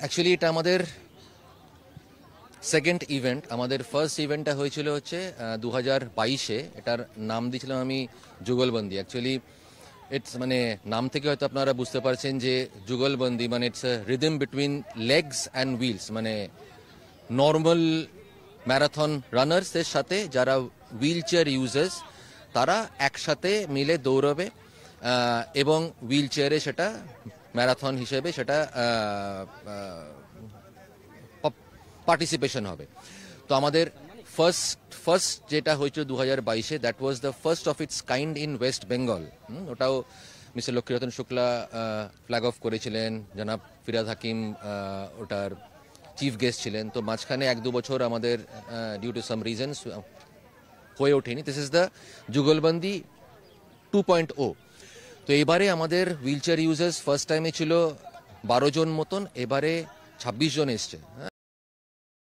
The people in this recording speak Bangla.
অ্যাকচুয়ালি এটা আমাদের সেকেন্ড ইভেন্ট। আমাদের ফার্স্ট ইভেন্টটা হয়েছিল হচ্ছে 2022-এ। এটার নাম দিয়েছিলাম আমি যুগলবন্দি। অ্যাকচুয়ালি ইটস মানে নাম থেকে হয়তো আপনারা বুঝতে পারছেন যে যুগলবন্দি মানে it's rhythm between legs and wheels, মানে নর্মাল ম্যারাথন রানার্সের সাথে যারা হুইল চেয়ার ইউজার্স তারা একসাথে মিলে দৌড়বে এবং হুইল চেয়ারে সেটা ম্যারাথন হিসেবে সেটা পার্টিসিপেশন হবে। তো আমাদের ফার্স্ট যেটা হয়েছিল 2022-এ, that was the first of its kind in West Bengal. ওটাও mister Laxmi Ratan Shukla flag off করেছিলেন, জনাব ফিরাদ হাকিম ওটার চিফ গেস্ট ছিলেন। তো মাঝখানে 1-2 বছর আমাদের ডিউ টু সাম রিজনস হয়ে ওঠেনি। This is the Jugalbandi 2.0। তো এবারে আমাদের হুইল চেয়ার ইউজার্স ফার্স্ট টাইমে ছিল 12 জন মতন, এবারে 26 জন এসছে।